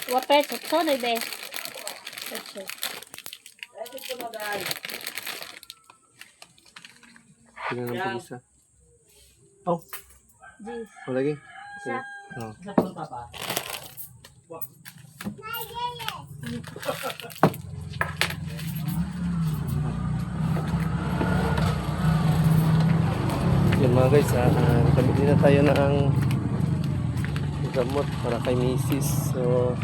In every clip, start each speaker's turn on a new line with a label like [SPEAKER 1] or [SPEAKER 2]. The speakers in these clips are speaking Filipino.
[SPEAKER 1] Wapet, so na be.
[SPEAKER 2] Tingnan ng pag-isa. Oh,
[SPEAKER 1] Jeez.
[SPEAKER 2] o lagi.
[SPEAKER 1] Sa.
[SPEAKER 2] Oh. Yan mga guys, nakamit na tayo ng gamot para kay Mrs. So,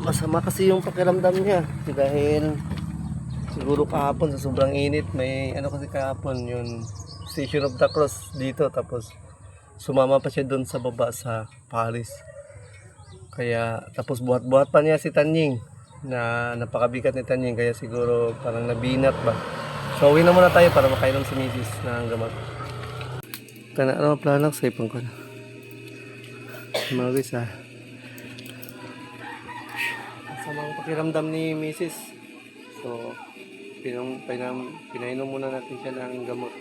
[SPEAKER 2] masama kasi yung pakiramdam niya dahil siguro kahapon sa sobrang init, may ano kasi kahapon yung Station of the Cross dito, tapos sumama pa siya doon sa baba sa Paris. Kaya tapos buhat-buhat pa niya si Tanying, na napakabigat ni Tanying, kaya siguro parang nabinat ba. So uwi na muna tayo para makainom si Mrs. ng gamot. Kana ano plano sa ipang ko na. Mga guys masamang pakiramdam ni Mrs. So pinainom muna natin siya ng gamot.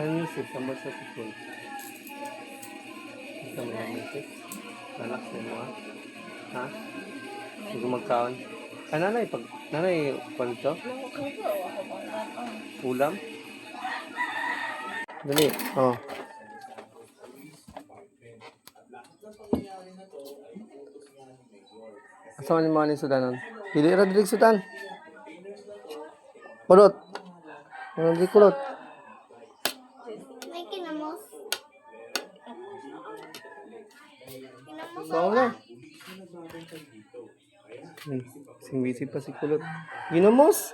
[SPEAKER 2] Ano yung sip? Sambal sa sipon. Ito mo yung Mrs. Relax na mo ha? Ha? Hindi ko magkaon. Nanay, nanay, panito? Ulam? Dali, oh. Asa man yung mga ni Sudanon? Pili ra dili Sudan. Kulot. Ano di kulot?
[SPEAKER 1] May kinamos.
[SPEAKER 2] Saan na? Ay, sing busy pa si kulot. Ginamos?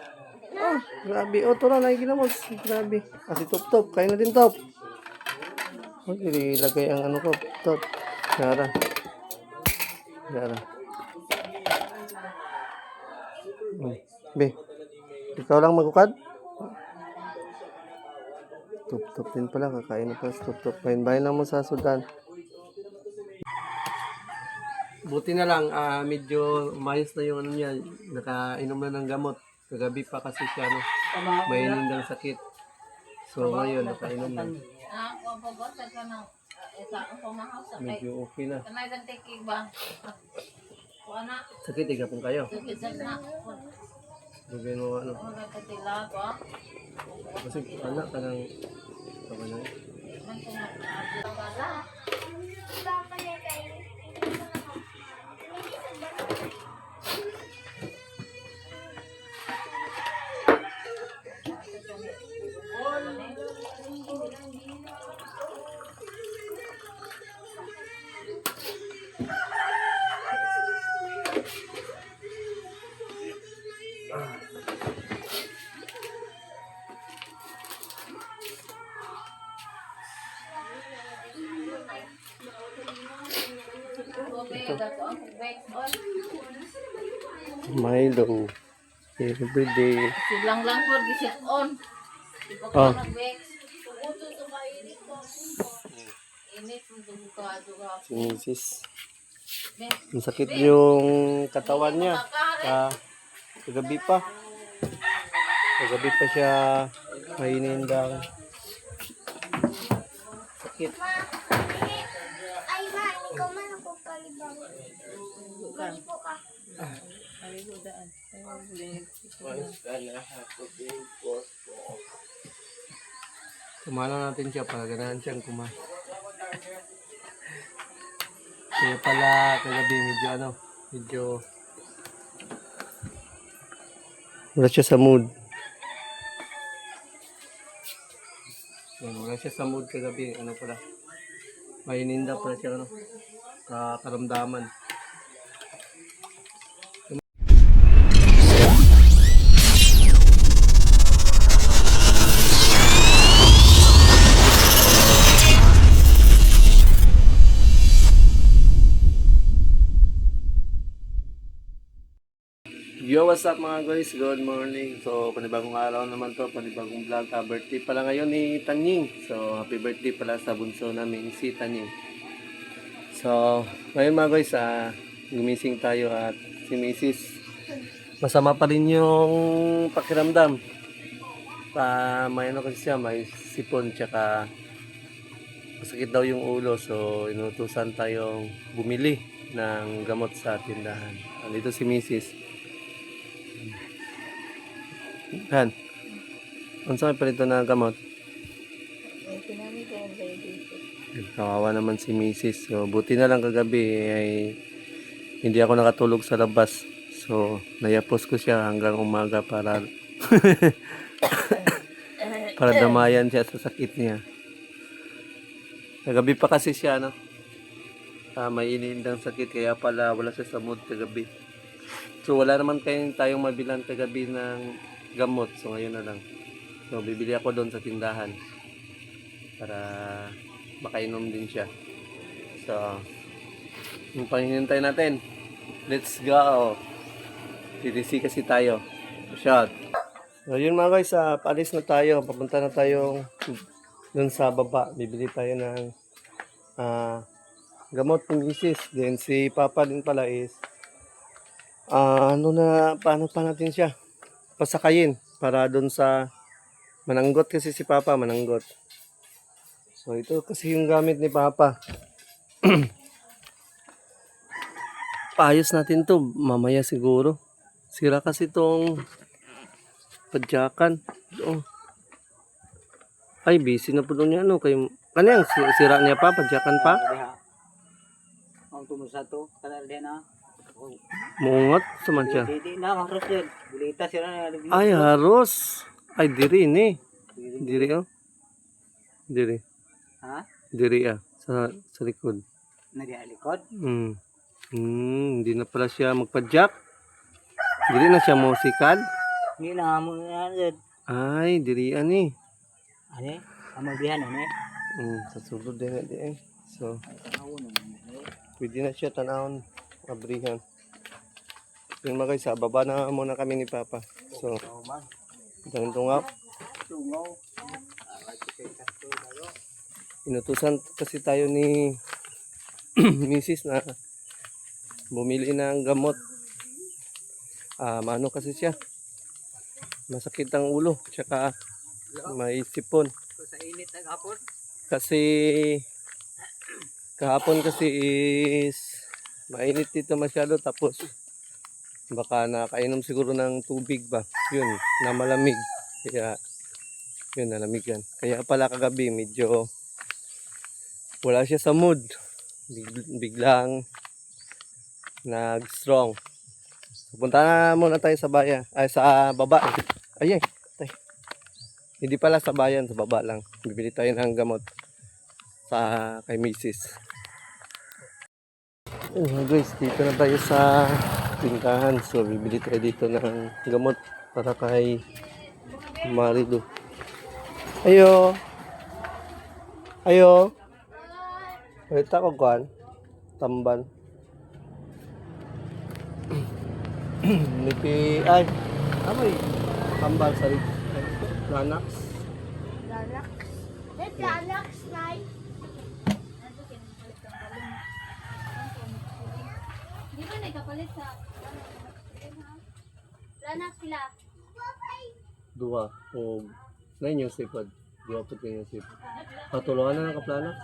[SPEAKER 2] Ah, grabe. O, ito na, ginamos. Grabe. Ah, si Top Top. Kain na din, Top. Huwag ilagay ang ano ko. Top. Yara. Yara. Be, ikaw lang magukad? Top Top din pala. Kakain na pala si Top Top. Bayan lang mo sa Sudan. Buti na lang, medyo umayos na yung ano niya. Nakainom na ng gamot. Kagabi pa kasi siya, no, may nindang sakit. So ngayon, nakainom na. Medyo okay na. Sakit, higa pong kayo. Gawin mo ano. Kasi anak ka ng kabanan. Milo. Every day.
[SPEAKER 1] Silang lang po gisip on.
[SPEAKER 2] Oh. Si Mrs. Ang sakit yung katawan niya. Kagabi pa. Kagabi pa siya mainindang sakit.
[SPEAKER 1] Ay, ma, ikaw man ako kalibang. Kalipo ka. Kalipo daan.
[SPEAKER 2] Kumala natin siya para ganahan siyang kumain. Kaya pala kagabi medyo wala siya sa mood. Wala siya sa mood kagabi. Ano pala? Maininda pala siya karamdaman. Yo, what's up mga guys? Good morning. So, panibagong araw naman to, panibagong vlog. Birthday pala ngayon ni Tanying. So, happy birthday pala sa bunso namin, si Tanying. So, ngayon mga guys, gumising tayo at si Mrs. Masama pa rin yung pakiramdam. May ano kasi siya, may sipon, tsaka masakit daw yung ulo. So, inutusan tayong bumili ng gamot sa tindahan. Dito si Mrs. Yan. Ano sa pa rito na gamot?
[SPEAKER 1] Pinamit ko yung diabetes.
[SPEAKER 2] Kawawa naman si Mrs. So, buti na lang kagabi ay hindi ako nakatulog sa labas. So, nayapos ko siya hanggang umaga para para damayan siya sa sakit niya. Kagabi pa kasi siya, no? May inindang sakit, kaya pala wala siya sa mood kagabi. So, wala naman tayong mabilan kagabi ng gamot. So, ngayon na lang. So, bibili ako doon sa tindahan para makainom din siya. So, yung panghinintay natin. Let's go! TDC kasi tayo. Shot! So, yun mga guys, paalis na tayo. Papunta na tayong doon sa baba. Bibili tayo ng gamot ng misis. Then si Papa din pala is paano pa natin siya pasakayin para doon sa mananggot, kasi si Papa mananggot. So ito kasi yung gamit ni Papa. Paayos natin to mamaya siguro. Sira kasi tong padyakan. Oh. Ay, busy na po doon niya, ano, kayo, kanang sira niya pa, padyakan pa?
[SPEAKER 3] Ang tumusa to, kanal din na.
[SPEAKER 2] Muungot, saman siya.
[SPEAKER 3] Di na, haros din. Bulita sila na.
[SPEAKER 2] Ay, haros. Ay, diri ni. Diri, oh. Diri.
[SPEAKER 3] Ha?
[SPEAKER 2] Diri, sa likod.
[SPEAKER 3] Nag-alikod?
[SPEAKER 2] Hindi na pala siya magpadyak. Diri na siya musikal.
[SPEAKER 3] Hindi na mo na din.
[SPEAKER 2] Ay, diri, ani.
[SPEAKER 3] Ano eh? Amabihan ano eh?
[SPEAKER 2] Sa sulod din na di eh. So,
[SPEAKER 3] Ako naman eh.
[SPEAKER 2] pwede na siya tanawon, abrihan. Yun mga guys, sa baba na muna kami ni Papa. So, dahil tungaw.
[SPEAKER 3] Tungaw.
[SPEAKER 2] Inutusan kasi tayo ni Mrs. na bumili ng gamot. Maano kasi siya. Masakit ang ulo, tsaka may sipon.
[SPEAKER 3] Sa init ng hapon?
[SPEAKER 2] Kasi kahapon kasi is mainit dito masyado, tapos baka nakainom siguro ng tubig ba. Yun, na malamig. Kaya yun, nalamig yan. Kaya pala kagabi medyo wala siya sa mood. Biglang nag-strong. Punta na muna tayo sa bayan. Ay, sa baba. Ay. Hindi pala sa bayan, sa baba lang. Bibili tayo ng gamot sa kay Mrs. Ayun guys, dito na tayo sa tindahan. So, bibili tayo dito ng gamot para kay Marido. Ayo. Ayo. Wait ako kuan. Tamban. Nipi ay. Amoy. Tambal sa Lanax.
[SPEAKER 1] Lalax. Let lalax, Nay. Di ba nagkapalit sa Lanax sila?
[SPEAKER 2] Dua. O, na yung sipad. Dua po yung sipad. Patulungan na ng kaplanak.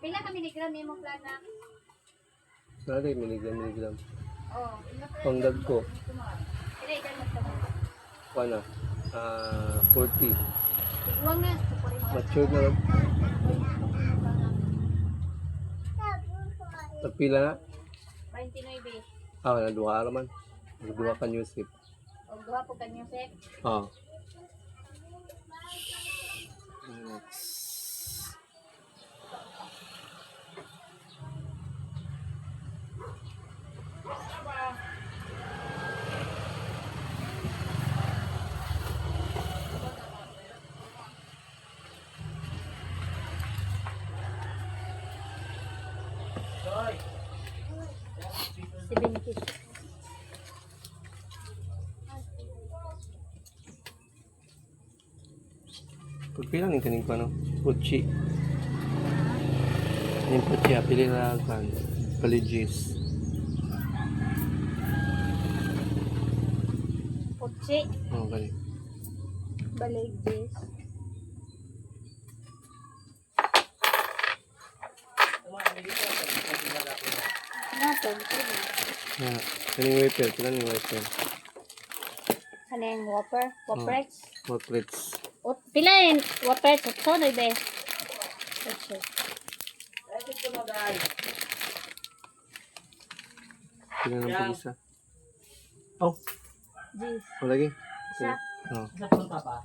[SPEAKER 1] Pila ka miligram yung plana?
[SPEAKER 2] Nari, miligram.
[SPEAKER 1] Oh,
[SPEAKER 2] Pangdag ko.
[SPEAKER 1] pila ikan magtamo.
[SPEAKER 2] Pana. 40.
[SPEAKER 1] Huwag na.
[SPEAKER 2] Matured na lang. Tagpila na?
[SPEAKER 1] 29.
[SPEAKER 2] Naduha naman. Naduha ka new sip.
[SPEAKER 1] O duha po kanyo set.
[SPEAKER 2] Next.
[SPEAKER 1] Si Benefit.
[SPEAKER 2] Pagpila ning kaning pa no? Puchi. Yung puchi, pili na kan. Paligis.
[SPEAKER 1] Putsi.
[SPEAKER 2] Okay.
[SPEAKER 1] Balig this. Nasaan?
[SPEAKER 2] Ah, kaning wiper, kaning wiper.
[SPEAKER 1] Ano yung Whopper? Whopper?
[SPEAKER 2] Portraits.
[SPEAKER 1] Pila yun? Whopper? So, na ba?
[SPEAKER 2] Pila ng pag-isa. Oh,
[SPEAKER 1] Jeez.
[SPEAKER 2] o lagi.
[SPEAKER 1] Isa.
[SPEAKER 2] Oh.
[SPEAKER 3] Sa punta pa.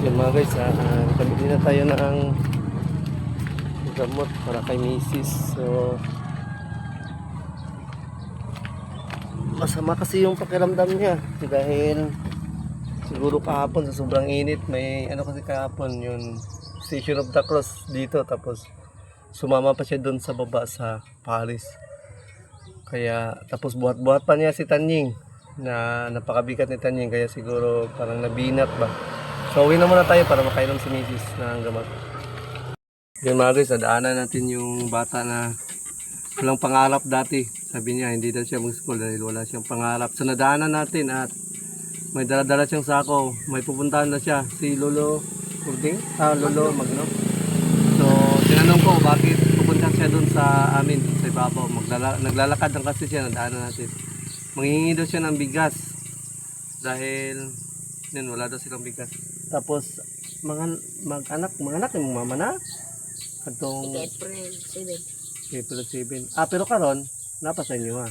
[SPEAKER 2] Yan mga guys, nakabili na tayo ng gamot para kay misis. So, masama kasi yung pakiramdam niya dahil siguro kahapon sa sobrang init, may ano kasi kahapon yung Station of the Cross dito, tapos sumama pa siya doon sa baba sa Paris. Kaya tapos buhat-buhat pa niya si Tanying, na napakabigat ni Tanying, kaya siguro parang nabinat ba. So uwi na muna tayo para makainom si misis ng gamot. Yan mga guys, nadaanan natin yung bata na walang pangarap dati. Sabi niya hindi daw siya mag-school dahil wala siyang pangarap. So nadaanan natin at may dala-dala siyang sako. May pupuntahan na siya, si Lolo Kurding, Lolo Magno. So tinanong ko bakit pupunta siya doon sa amin, sa ibabaw. Naglalakad lang kasi siya, nadaanan natin. Manghihingi daw siya ng bigas dahil yun, wala daw silang bigas. Tapos mag-anak yung mama na atong
[SPEAKER 1] April 7.
[SPEAKER 2] April 7. Pero karon napa sa inyo ha.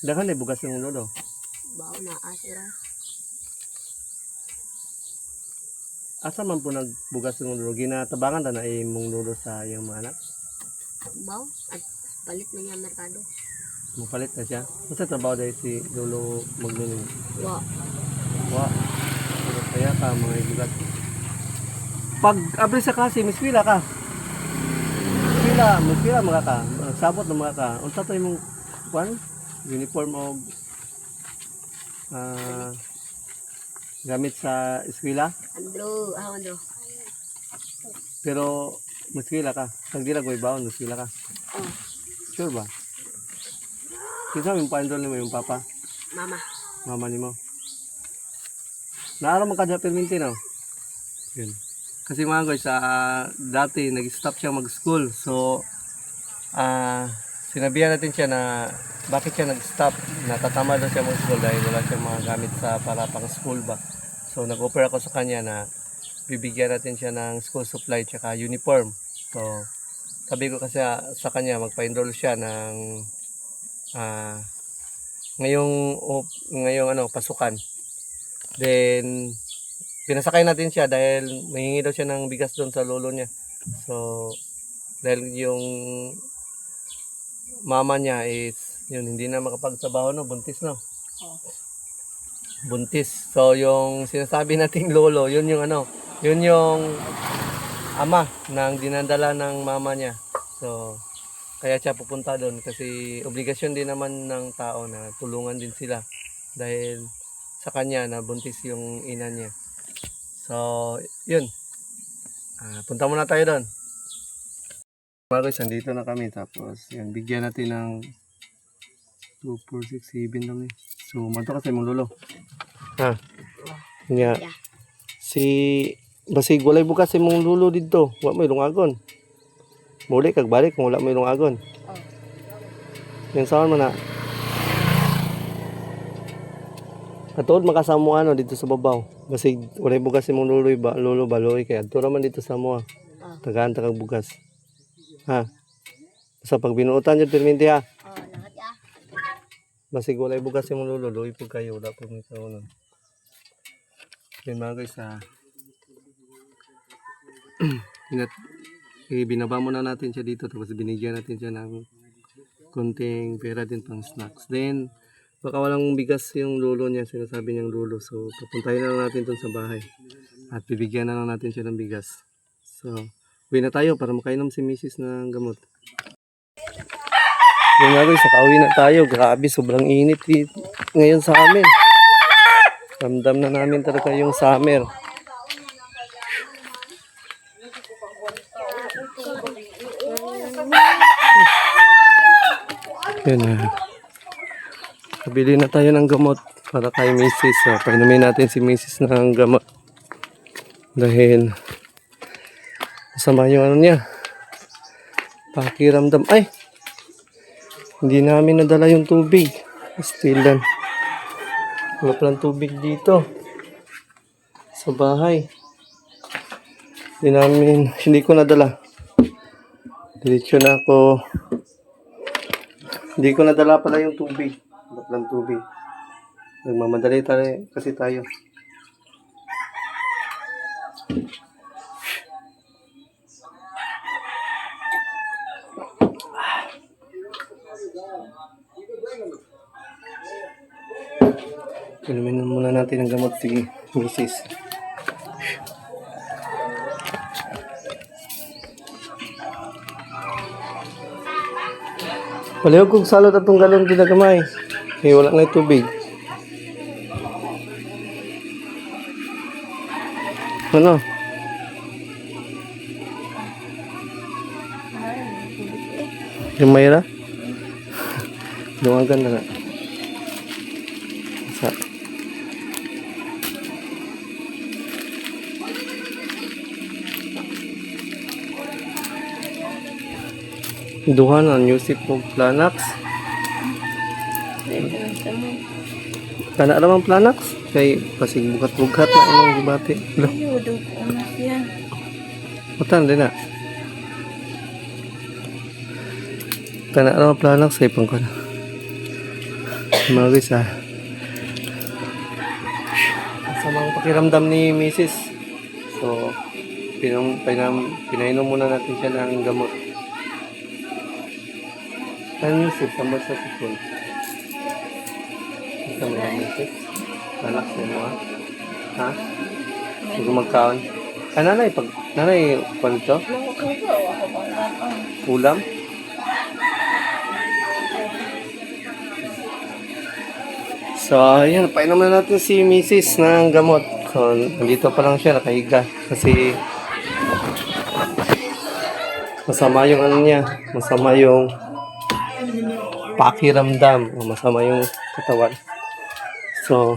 [SPEAKER 2] Daghan ay bugas yung lolo.
[SPEAKER 1] Bao na asira.
[SPEAKER 2] Asa man po nagbugas yung lolo? Ginatabangan na imong lolo sa iyang mga anak?
[SPEAKER 1] Bao at palit na niya merkado.
[SPEAKER 2] Mapalit na siya. Masa trabaho dahil si lolo maglulong?
[SPEAKER 1] Wa.
[SPEAKER 2] Pero kaya ka mga ibugat. Pag abri sa klase, miskwila ka. Miskwila mga ka. Sabot na mga ka. Unsa to imong kwan? Uniform o gamit sa eskwela.
[SPEAKER 1] Andrew.
[SPEAKER 2] Pero miskwila ka. Kag di lang may baon, miskwila ka.
[SPEAKER 1] Oh,
[SPEAKER 2] Sure ba? Kinsa yung pa-enroll mo yung papa?
[SPEAKER 1] mama.
[SPEAKER 2] Mama ni mo. Naaraw mo kada perminti no? Yun. Kasi mga guys, dati nag-stop siya mag-school. So, sinabihan natin siya na bakit siya nag-stop. Natatama daw siya mag-school dahil wala siyang mga gamit sa para pang school ba. So, nag-offer ako sa kanya na bibigyan natin siya ng school supply tsaka uniform. So, sabi ko kasi sa kanya, magpa-enroll siya ng ngayong pasukan. Then, pinasakay natin siya dahil mahingi daw siya ng bigas doon sa lolo niya. So, dahil yung mama niya is, yun, hindi na makapagtrabaho, no? Buntis, no? Buntis. So, yung sinasabi nating lolo, yun yung ama ng dinadala ng mama niya. So, kaya siya pupunta doon kasi obligasyon din naman ng tao na tulungan din sila dahil sa kanya na buntis yung ina niya. So, yun. Punta muna tayo doon. Mga guys, andito na kami. Tapos, yan, bigyan natin ng 2, 4, 6, 7 lang eh. So, mato kasi mong lolo. Nga. Basig, walay bukas mong lolo dito. Wa may lungagon. Muli, kagbalik kung wala may lungagon. Yan saan mo na. Katuod makasamo dito sa babaw. Basig walay bugas imong lolo baloy kaya adto man dito sa mo. Tagaan ta kag bugas. Sa pag binuotan jud perminti ha.
[SPEAKER 1] Lahat ya.
[SPEAKER 2] Basig walay bugas imong lolo, luoy pud kayo wala pud mi kaunon. Yan mga guys binaba muna natin siya dito tapos binigyan natin siya ng konting pera din pang snacks. Then baka walang bigas yung lolo niya, sinasabi niyang lolo. So, papuntahin na lang natin dun sa bahay. At bibigyan na lang natin siya ng bigas. So, uwi na tayo para makainom si misis ng gamot. Yun nga guys, nakauwi na tayo. Grabe, sobrang init ngayon sa amin. Ramdam na namin talaga yung summer. Yun Kabili na tayo ng gamot para kay Mrs. So, painumin natin si Mrs. ng gamot. Dahil masama yung ano niya. Pakiramdam. Ay! Hindi namin nadala yung tubig. Still lang. Wala palang tubig dito. Sa bahay. Hindi ko nadala. Diretso na ako. Hindi ko nadala pala yung tubig. Wala palang tubig. Nagmamadali tayo kasi tayo. Inumin muna natin ang gamot si Mrs. Palihog kong salot at itong galon ginagamay. Eh, wala na yung tubig. Ano? Yung Mayra? Dungagan na nga. Sa duhan ang Yusip mo Planax. Kana naman Planax kay pasig bukat-bukat na imong gibati. Lo. Matan din na. Kana naman Planax kay pangkana. Mawis ah. Sa mga pakiramdam ni Mrs. So pinainom muna natin siya ng gamot. Ano Yusip, tambal sa sipon? Ito mo yan Yusip? Anak mo mo ha? Ha? Hindi ko magkaon. Ah, nanay, pag ito? Ulam? So, ayan, painom na natin si Mrs. ng gamot. So, nandito pa lang siya, nakahiga. Kasi, masama yung ano niya. Masama yung pakiramdam. Masama yung katawan. So,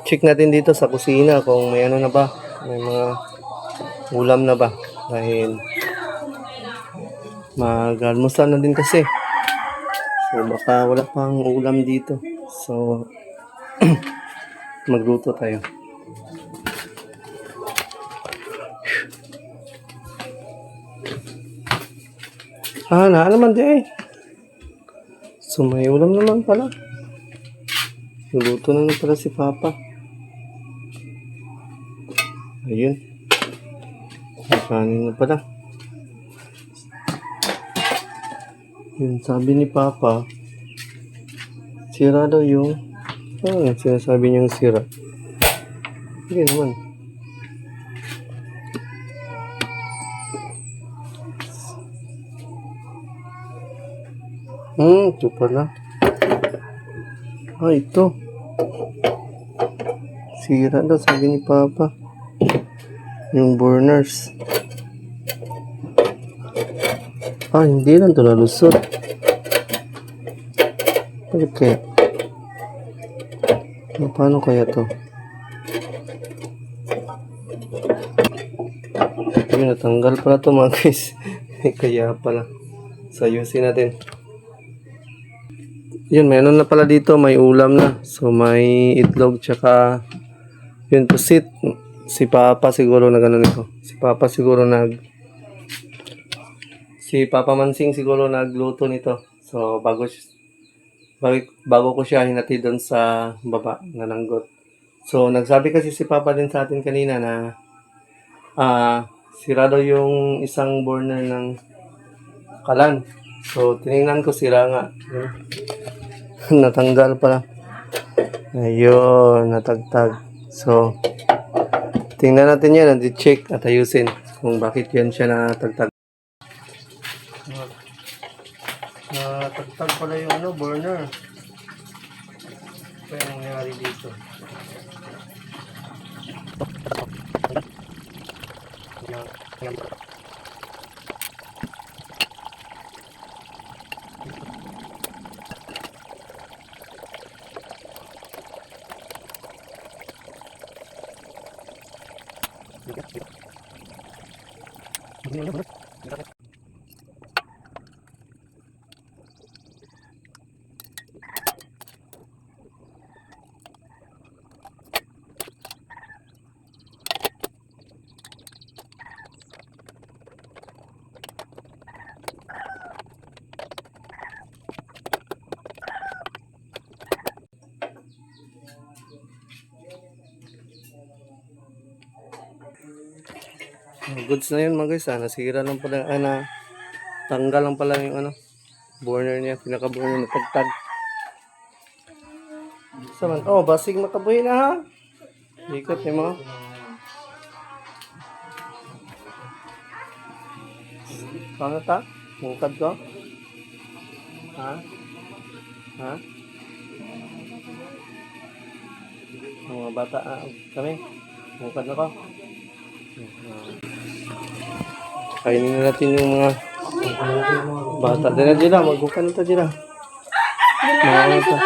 [SPEAKER 2] check natin dito sa kusina kung may ano na ba. May mga ulam na ba. Dahil, mag-almusal na din kasi. So, baka wala pang ulam dito. So, magluto tayo. Ah, naman di eh. So, may ulam naman pala. Nagluto na pala si Papa. Ayun. May kanin na pala. Yun, sabi ni Papa, sira daw yung... Ano yung sinasabi niyang sira? Hindi naman. Ito pala. Ah, ito. Sira daw, sabi ni Papa. Yung burners. Ah, hindi lang ito nalusot. Bakit kaya? Paano kaya to? Ayun, natanggal pala to mga guys. Kaya pala. So, ayusin natin. Yun, meron na pala dito. May ulam na. So, may itlog tsaka yun, pusit. Si Papa siguro na gano'n ito. Si Papa Mansing siguro nagluto nito. So, bago ko siya hinati doon sa baba na nanggot. So, nagsabi kasi si Papa din sa atin kanina na sira daw yung isang burner ng kalan. So, tinignan ko sira nga. Natanggal pala. Ayun, natagtag. So, tingnan natin yan. Check at ayusin kung bakit yan siya natagtag. Natagtag pala yung burner. Ano yung nangyari dito? Goods na yun mga guys. Nasira lang pala. Tanggal lang pala yung burner niya. Pinaka-burner na tagtag. Saman. Oh, basig makabuhi na ha. Ikot niyo mo. Kano ta? Mukad ko? Ha? Ha? Mga bata kami. Mukad na ko. Kainin na natin yung mga bata. Dila dila, magbuka na ito dila. Mga bata.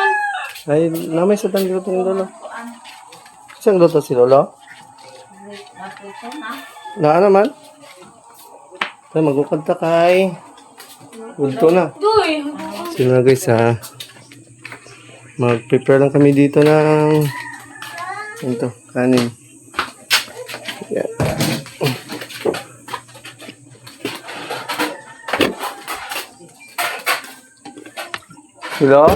[SPEAKER 2] Ay, namay sa tang luto ng lolo. Saan luto si lolo? Na naman? Ay, magbukad ta kay. Ulto na. So na guys mag-prepare lang kami dito ng ito, kanin. Yeah. Sila?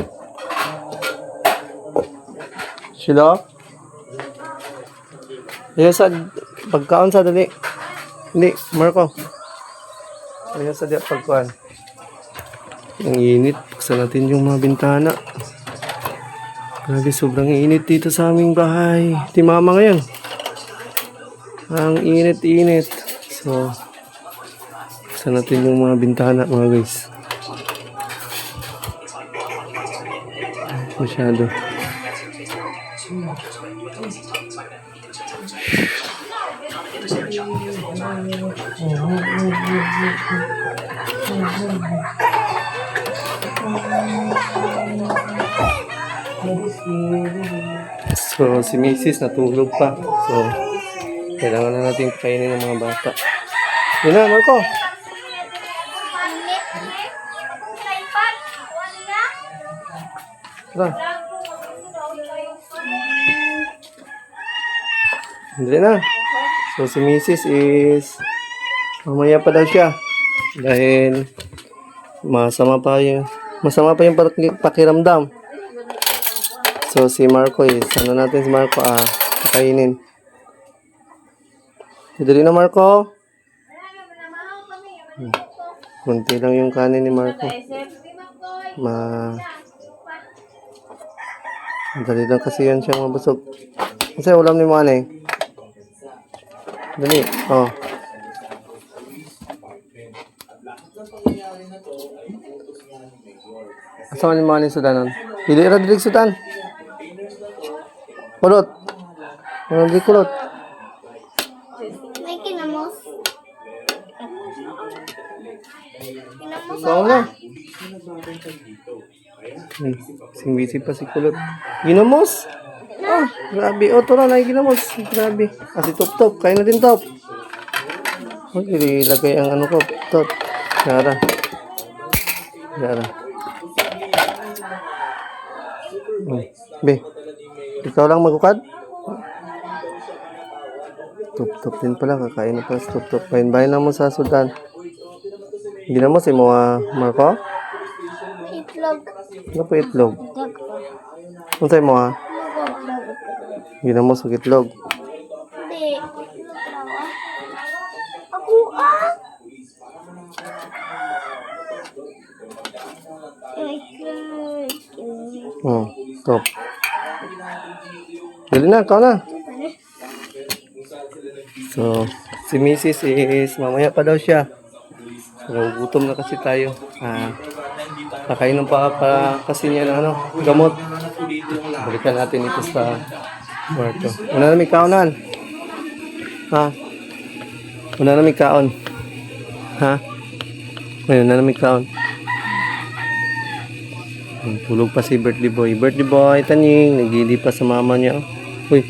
[SPEAKER 2] Sila? Ayaw sa pagkaon sa dali. Hindi, Marco. Ayaw sa pagkaon. Ang init. Buksan natin yung mga bintana. Grabe, sobrang init dito sa aming bahay. Di mama ngayon. Ang init-init. So, buksan natin yung mga bintana mga guys. Masyado. So, si Mrs. natulog pa. So, kailangan na natin kainin ng mga bata. Yun na, Marco. Tara. Hindi na. So, si Mrs. is mamaya pa daw siya. Dahil masama pa yung pakiramdam. So, si Marco is ano natin si Marco kakainin. Dali na, Marco. Kunti lang yung kanin ni Marco. Dali lang kasi yan siyang mabusog. Kasi ulam ni Manay. Dali. Oh. Asa ni Manay sudanon? Dili ra dili sudan. Kulot. Ano di kulot?
[SPEAKER 1] May kinamos. Kinamos
[SPEAKER 2] Saan na? Sing-busy pa si kulot. Ginamos? Ah, grabe. O, ito na, ginamos. Grabe. Si Top-Top. Kain na din, Top. Huwag ilagay ang ano ko. Top. Yara. Be, ikaw lang magukad? Top-Top din pala. Kakain na pala si Top-Top. Bahin na mo sa sudan. Ginamos, mo Marco?
[SPEAKER 1] itlog.
[SPEAKER 2] Ano po itlog? Ano sa'yo mo Ginamos ang itlog.
[SPEAKER 1] Hindi. Ako
[SPEAKER 2] Top. Dali na, ikaw na. So, si Mrs. is mamaya pa daw siya. So, gutom na kasi tayo. Nakainom pa kasi niya ng gamot. Balikan natin ito sa kwarto. Una na may kaonan. Una na may kaon. Ngayon na may kaon. Tulog pa si birthday boy. Birthday boy, Tanying. Nagili pa sa mama niya. Uy.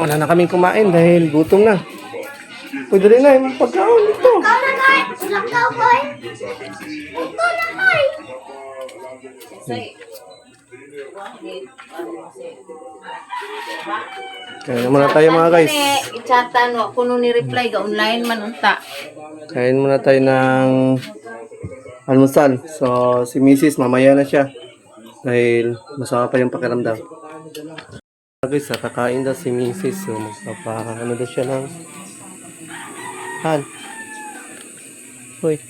[SPEAKER 2] Wala na kaming kumain dahil gutom na. Pwede rin na yung pagkaon ito. Kain muna tayo mga guys.
[SPEAKER 4] I-chatan wa kuno ni reply ga online man unta.
[SPEAKER 2] Kain muna tayo ng almusal. So si Mrs. mamaya na siya. Dahil masama pa yung pakiramdam. Guys, kakain daw si Mrs. So magpapaano daw siya ng Han. Hoy,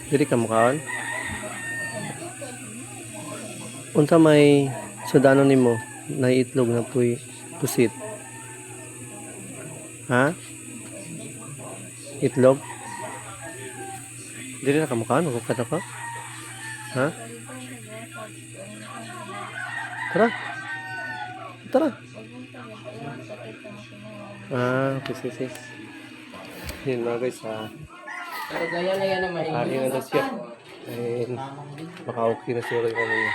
[SPEAKER 2] diri ka mukaon? Unta may sudano nimo na itlog na pusit. Ha? Itlog? Diri na ka mukaon, magkukata ka? Ha? Tara. Tara. Okay, sige. Yun mga guys,
[SPEAKER 4] Pero gaya na yan naman.
[SPEAKER 2] kain na daw siya. Dahil baka okay na siguro yung ano niya.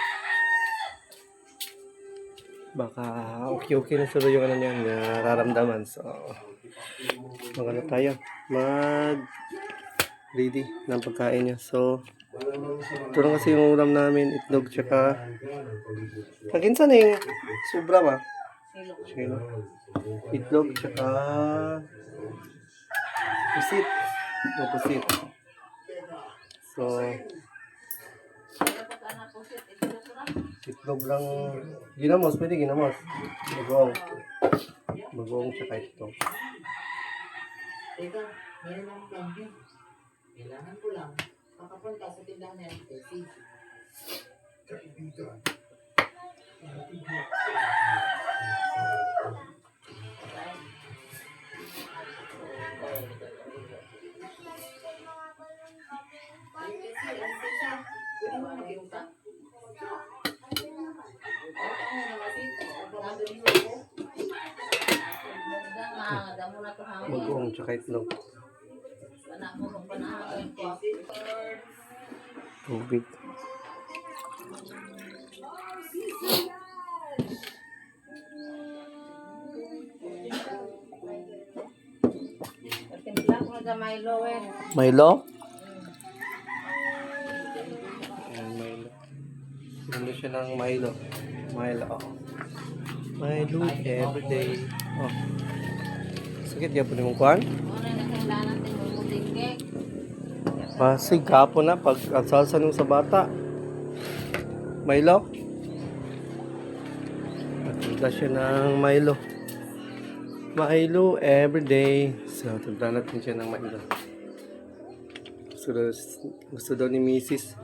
[SPEAKER 2] Baka okay na siguro yung ano niya, nararamdaman. So, magano tayo. Ready ng pagkain niya. So, ito lang kasi yung ulam namin, itlog, tsaka kaginsan na yung sobra ba? Sino? Itlog, tsaka pusit. Pusit. So, itlog lang, ginamos, pwede ginamos. Bagong, tsaka itlog.
[SPEAKER 4] Teka, meron ang plan yun. Kailangan ko lang makapunta sa tindahan na LPC.
[SPEAKER 2] Bagong, tsaka itlog. Tubig. Milo? Ayan, Milo. Ganda siya ng Milo. Milo. Milo everyday. Oh. Sakit yan po ni mong kuhan? Kasi gapo na pag alsalsa nung sa bata. Milo? Nagpunta siya ng Milo. Milo everyday. So, tagda natin siya ng Milo. Gusto daw ni Mrs.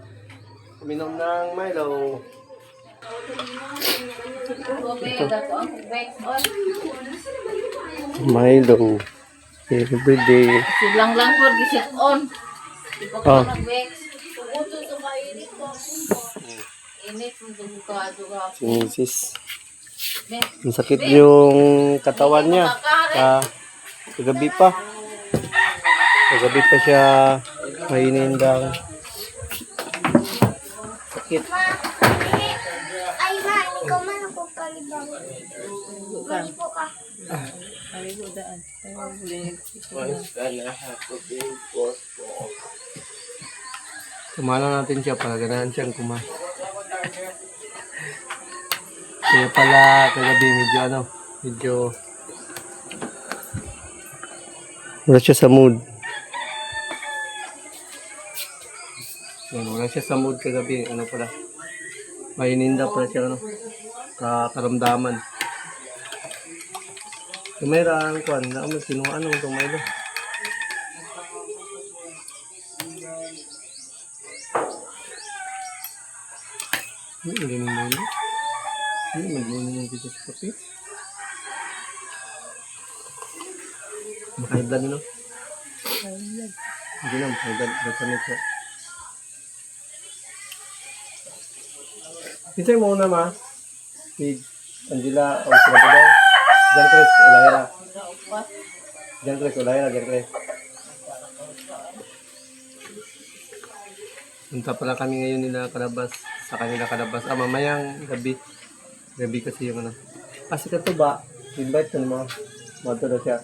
[SPEAKER 2] Uminom ng Milo. Milo everyday.
[SPEAKER 4] Silang lang po gisit on. Ipo
[SPEAKER 2] Oh.
[SPEAKER 4] ko nag-vex. Tuguto sa mainit ko. Init mo duga
[SPEAKER 2] Si Mrs. Ang sakit yung katawan niya. Kagabi pa. Kagabi pa siya mainindang sakit.
[SPEAKER 5] Ay, ma, ikaw man ako kalibang. Malipo ka.
[SPEAKER 2] Kumala natin siya para ganahan siyang kumain. Kaya pala kagabi medyo wala siya sa mood. Yan, wala siya sa mood kagabi. Ano pala? Maininda pala siya karamdaman. Mayroon ang kuwan, naman sinuhaan mo itong Milo. Hindi mo Milo. Hindi mag-inom dito sa kape. Makaiblan no? Hindi na, makaiblan. Basamit siya. Pinsay mo una ma. Si Angela o sila ba daw? Jan Chris, Olayra. Jan Chris, Olayra, Jan Chris. Punta pala kami ngayon nila Kalabas. Sa kanila Kalabas. Mamayang gabi. Gabi kasi yung ano. Kasi ka to ba? Invite ko mo. Mato na siya.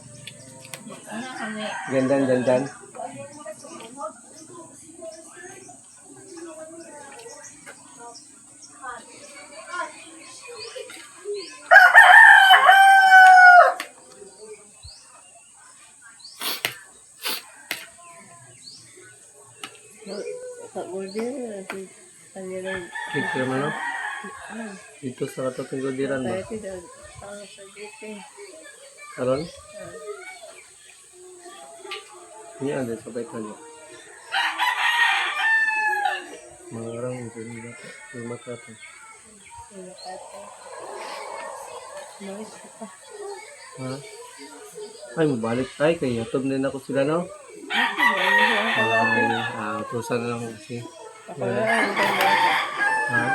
[SPEAKER 4] Ano kami?
[SPEAKER 2] Gandan. Picture mo no? Dito sa katotong gudiran ba? Karon? Ini ada sampai tanya. Mga orang itu ni dapat 500. Ha? Ay, mabalik tayo kay YouTube din ako sila no? Ay, tusan na lang kasi. Ha?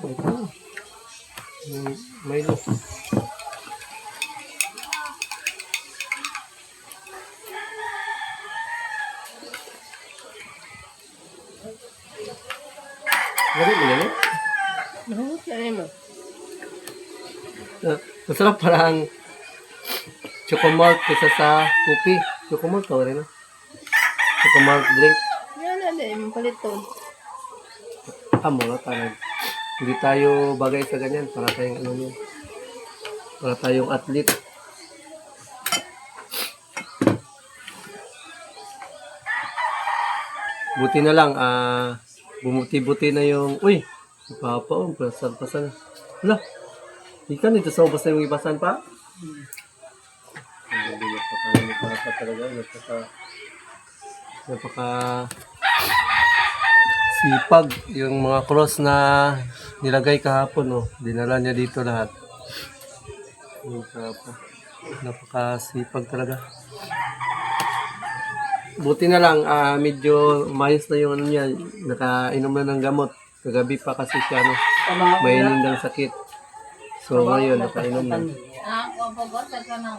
[SPEAKER 2] Ito. May look. Lari mo yan eh? Masarap parang chocolate kaysa sa kopi. Chocolate ka rin no? Chocolate drink. Mga tanong. Hindi tayo bagay sa ganyan. Para tayong ano yun. Para tayong athlete. Buti na lang, bumuti-buti na yung, uy, si Papa, pasan-pasan. Wala, ikan ito sa ubas na yung ibasan pa. Hindi na Papa talaga, napaka sipag yung mga cross na nilagay kahapon, oh. Dinala niya dito lahat. Napaka-sipag talaga. Buti na lang, medyo mayos na yung ano niya, nakainom na ng gamot. Kagabi pa kasi siya, no, may nindang sakit. So ngayon, nakainom na.
[SPEAKER 4] Pabasa ka ng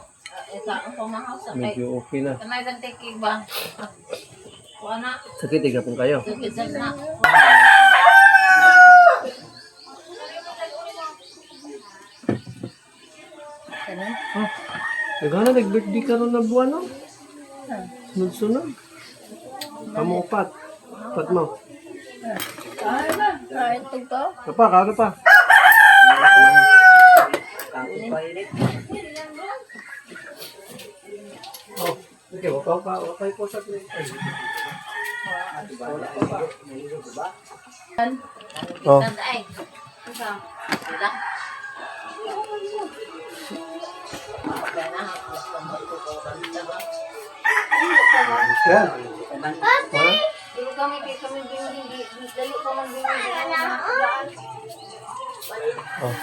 [SPEAKER 4] isa ang pamahaw sa kay.
[SPEAKER 2] Medyo okay na.
[SPEAKER 4] Kamay kang tiki ba? Kuana,
[SPEAKER 2] Sakit, igapon kayo.
[SPEAKER 4] sukisan na.
[SPEAKER 2] Nagana, nag-birthday ka ron na buwan, no? Sunod-sunod. Kamu upat. Upat mo. Kapa, kano pa? Oh, okay, wakay po sa plate. Oh.
[SPEAKER 4] Ay. Isa. Sila.
[SPEAKER 2] Yan.
[SPEAKER 4] Dulu kami bingung dali ko man bingung.
[SPEAKER 2] Oh.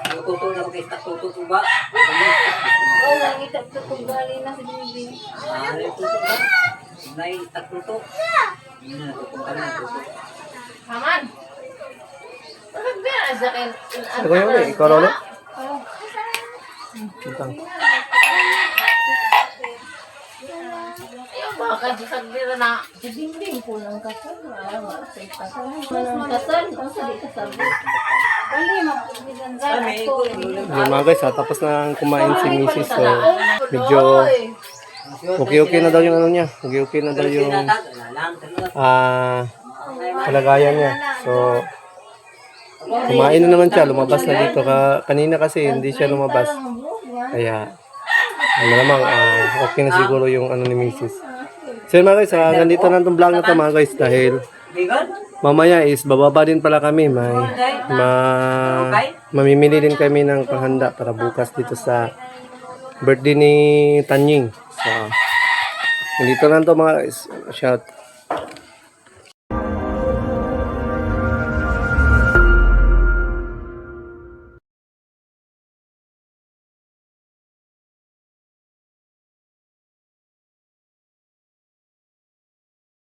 [SPEAKER 3] Tututo na mag-istak tututo ba?
[SPEAKER 4] Oh, lagi tak tugali na sa binibing.
[SPEAKER 3] Tututo ba? May istak tututo. Tututo ka na tututo.
[SPEAKER 4] Haman. Bakit ba sa akin?
[SPEAKER 2] Ako yun eh, ikaw rin. Tintang.
[SPEAKER 4] Ayaw ba ka sa sagbira na dibinding ko ng kasal. Ayaw sa kasal. Manang kasal, kung sa di kasal. Dali, magbibigan ako.
[SPEAKER 2] Yan mga guys, tapos na kumain si Mrs. So, medyo okay na daw yung ano niya. Okay na daw yung kalagayan niya. So, kumain na naman siya. Lumabas na dito. Kanina kasi hindi siya lumabas. Kaya, ano namang, okay na siguro yung ano ni Mrs. So mga guys, nandito na itong vlog na ito mga guys dahil mamaya is bababa din pala kami. Mamimili din kami ng panghanda para bukas dito sa birthday ni Tanying. So, nandito na ito mga guys. Shout